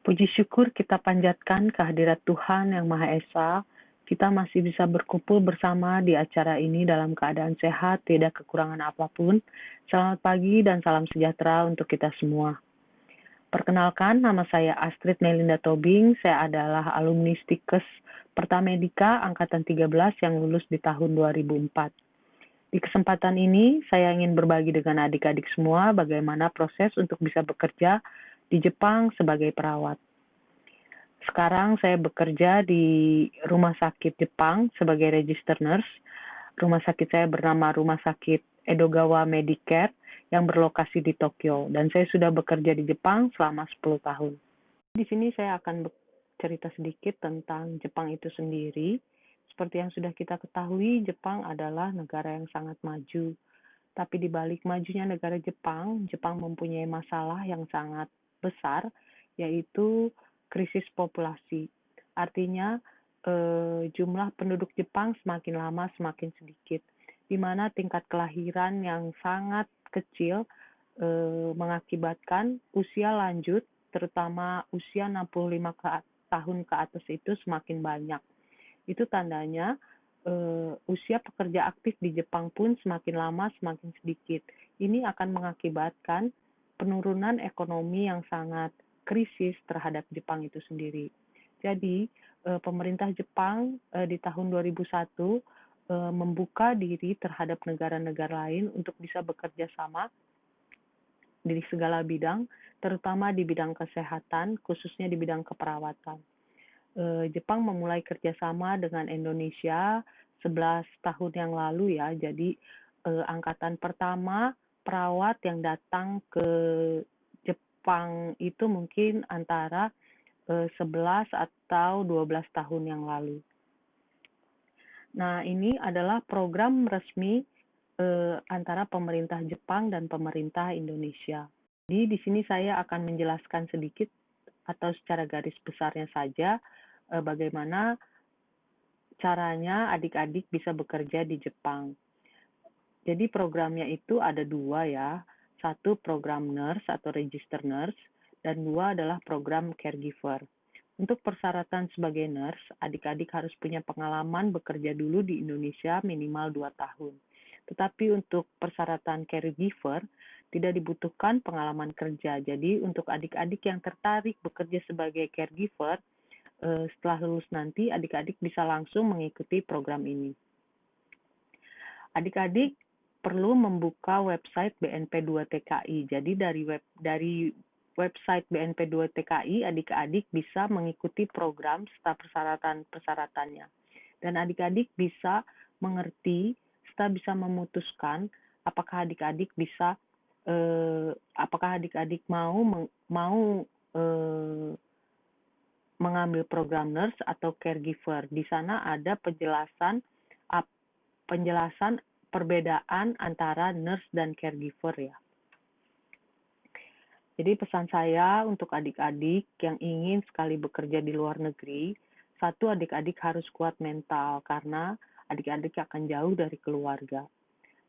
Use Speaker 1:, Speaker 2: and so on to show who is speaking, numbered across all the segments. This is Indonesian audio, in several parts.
Speaker 1: Puji syukur kita panjatkan kehadirat Tuhan Yang Maha Esa. Kita masih bisa berkumpul bersama di acara ini dalam keadaan sehat, tidak kekurangan apapun. Selamat pagi dan salam sejahtera untuk kita semua. Perkenalkan, nama saya Astrid Melinda Tobing. Saya adalah alumni Stikes Pertamedika Angkatan 13 yang lulus di tahun 2004. Di kesempatan ini, saya ingin berbagi dengan adik-adik semua bagaimana proses untuk bisa bekerja di Jepang sebagai perawat. Sekarang saya bekerja di rumah sakit Jepang sebagai register nurse. Rumah sakit saya bernama Rumah Sakit Edogawa Medicare yang berlokasi di Tokyo. Dan saya sudah bekerja di Jepang selama 10 tahun. Di sini saya akan bercerita sedikit tentang Jepang itu sendiri. Seperti yang sudah kita ketahui, Jepang adalah negara yang sangat maju. Tapi di balik majunya negara Jepang, Jepang mempunyai masalah yang sangat besar, yaitu krisis populasi. Artinya, jumlah penduduk Jepang semakin lama semakin sedikit, di mana tingkat kelahiran yang sangat kecil mengakibatkan usia lanjut, terutama usia 65 tahun ke atas itu semakin banyak. Itu tandanya usia pekerja aktif di Jepang pun semakin lama semakin sedikit. Ini akan mengakibatkan penurunan ekonomi yang sangat krisis terhadap Jepang itu sendiri. Jadi, pemerintah Jepang di tahun 2001 membuka diri terhadap negara-negara lain untuk bisa bekerja sama di segala bidang, terutama di bidang kesehatan, khususnya di bidang keperawatan. Jepang memulai kerjasama dengan Indonesia 11 tahun yang lalu ya. Jadi angkatan pertama perawat yang datang ke Jepang itu mungkin antara 11 atau 12 tahun yang lalu. Nah, ini adalah program resmi antara pemerintah Jepang dan pemerintah Indonesia. Jadi di sini saya akan menjelaskan sedikit atau secara garis besarnya saja bagaimana caranya adik-adik bisa bekerja di Jepang. Jadi programnya itu ada dua ya, satu program nurse atau register nurse, dan dua adalah program caregiver. Untuk persyaratan sebagai nurse, adik-adik harus punya pengalaman bekerja dulu di Indonesia minimal 2 tahun. Tetapi untuk persyaratan caregiver, tidak dibutuhkan pengalaman kerja. Jadi untuk adik-adik yang tertarik bekerja sebagai caregiver, setelah lulus nanti adik-adik bisa langsung mengikuti program ini. Adik-adik perlu membuka website BNP2TKI. Jadi dari website BNP2TKI adik-adik bisa mengikuti program serta persyaratan-persyaratannya. Dan adik-adik bisa mengerti serta bisa memutuskan apakah adik-adik bisa mau mengambil program nurse atau caregiver. Di sana ada penjelasan perbedaan antara nurse dan caregiver ya. Jadi pesan saya untuk adik-adik yang ingin sekali bekerja di luar negeri, satu, adik-adik harus kuat mental karena adik-adik akan jauh dari keluarga.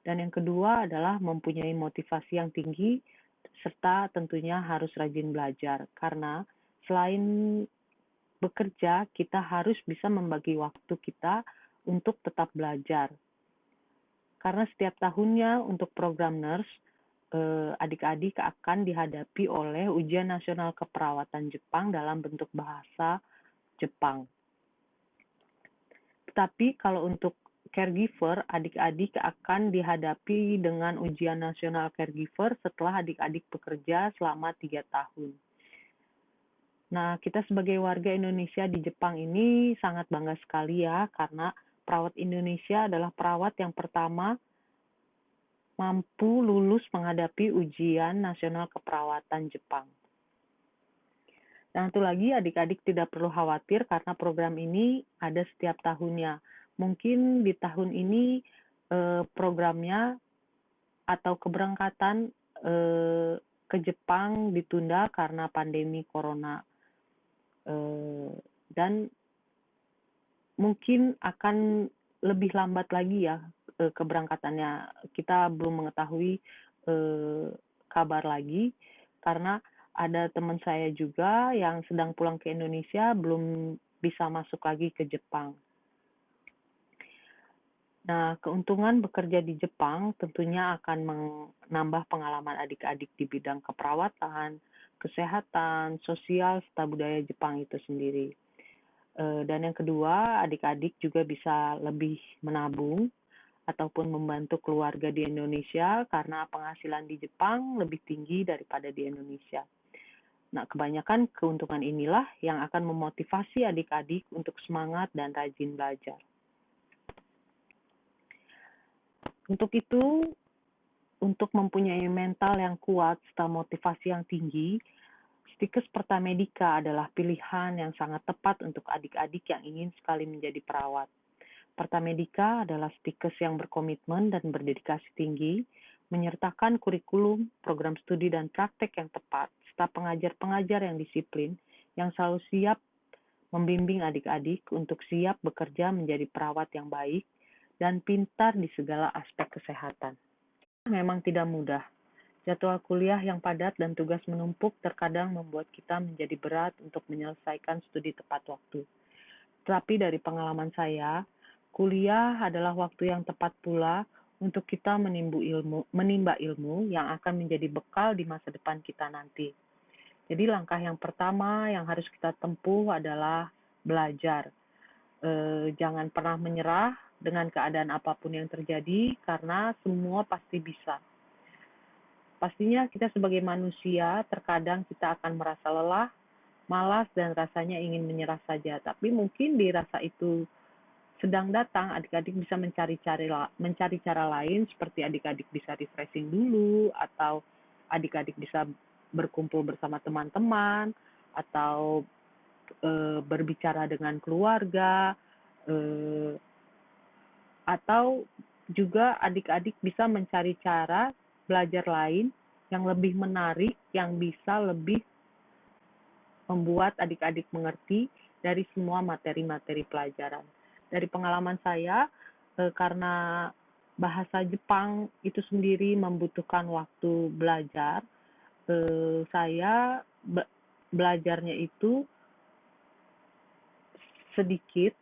Speaker 1: Dan yang kedua adalah mempunyai motivasi yang tinggi serta tentunya harus rajin belajar karena selain bekerja, kita harus bisa membagi waktu kita untuk tetap belajar. Karena setiap tahunnya untuk program nurse, adik-adik akan dihadapi oleh ujian nasional keperawatan Jepang dalam bentuk bahasa Jepang. Tetapi kalau untuk caregiver, adik-adik akan dihadapi dengan ujian nasional caregiver setelah adik-adik bekerja selama 3 tahun. Nah, kita sebagai warga Indonesia di Jepang ini sangat bangga sekali ya, karena perawat Indonesia adalah perawat yang pertama mampu lulus menghadapi ujian nasional keperawatan Jepang. Dan satu lagi, adik-adik tidak perlu khawatir karena program ini ada setiap tahunnya. Mungkin di tahun ini programnya atau keberangkatan ke Jepang ditunda karena pandemi corona. Dan mungkin akan lebih lambat lagi ya keberangkatannya. Kita belum mengetahui kabar lagi karena Ada teman saya juga yang sedang pulang ke Indonesia belum bisa masuk lagi ke Jepang. Nah, keuntungan bekerja di Jepang tentunya akan menambah pengalaman adik-adik di bidang keperawatan, kesehatan, sosial, serta budaya Jepang itu sendiri. Dan yang kedua, adik-adik juga bisa lebih menabung ataupun membantu keluarga di Indonesia karena penghasilan di Jepang lebih tinggi daripada di Indonesia. Nah, kebanyakan keuntungan inilah yang akan memotivasi adik-adik untuk semangat dan rajin belajar. Untuk itu, untuk mempunyai mental yang kuat serta motivasi yang tinggi, Stikes Pertamedika adalah pilihan yang sangat tepat untuk adik-adik yang ingin sekali menjadi perawat. Pertamedika adalah stikes yang berkomitmen dan berdedikasi tinggi, menyertakan kurikulum, program studi dan praktek yang tepat, serta pengajar-pengajar yang disiplin, yang selalu siap membimbing adik-adik untuk siap bekerja menjadi perawat yang baik dan pintar di segala aspek kesehatan. Memang tidak mudah. Jadwal kuliah yang padat dan tugas menumpuk terkadang membuat kita menjadi berat untuk menyelesaikan studi tepat waktu. Tetapi dari pengalaman saya, kuliah adalah waktu yang tepat pula untuk kita menimba ilmu yang akan menjadi bekal di masa depan kita nanti. Jadi langkah yang pertama yang harus kita tempuh adalah belajar. Jangan pernah menyerah dengan keadaan apapun yang terjadi, karena semua pasti bisa. Pastinya kita sebagai manusia, terkadang kita akan merasa lelah, malas, dan rasanya ingin menyerah saja. Tapi mungkin di rasa itu sedang datang, adik-adik bisa mencari cara lain, seperti adik-adik bisa refreshing dulu, atau adik-adik bisa berkumpul bersama teman-teman, atau berbicara dengan keluarga, atau juga adik-adik bisa mencari cara belajar lain yang lebih menarik, yang bisa lebih membuat adik-adik mengerti dari semua materi-materi pelajaran. Dari pengalaman saya, karena bahasa Jepang itu sendiri membutuhkan waktu belajar, saya belajarnya itu sedikit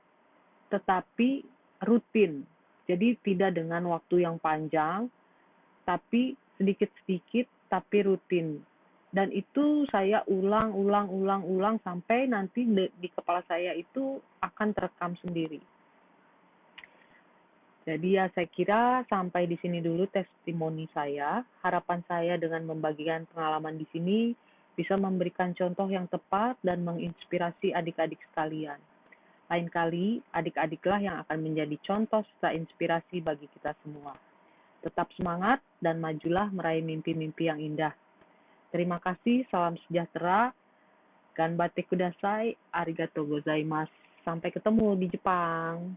Speaker 1: tetapi rutin. Jadi tidak dengan waktu yang panjang, tapi sedikit-sedikit tapi rutin. Dan itu saya ulang sampai nanti di kepala saya itu akan terekam sendiri. Jadi ya saya kira sampai di sini dulu testimoni saya. Harapan saya dengan membagikan pengalaman di sini bisa memberikan contoh yang tepat dan menginspirasi adik-adik sekalian. Lain kali, adik-adiklah yang akan menjadi contoh serta inspirasi bagi kita semua. Tetap semangat dan majulah meraih mimpi-mimpi yang indah. Terima kasih, salam sejahtera. Ganbate kudasai, arigatou gozaimasu. Sampai ketemu di Jepang.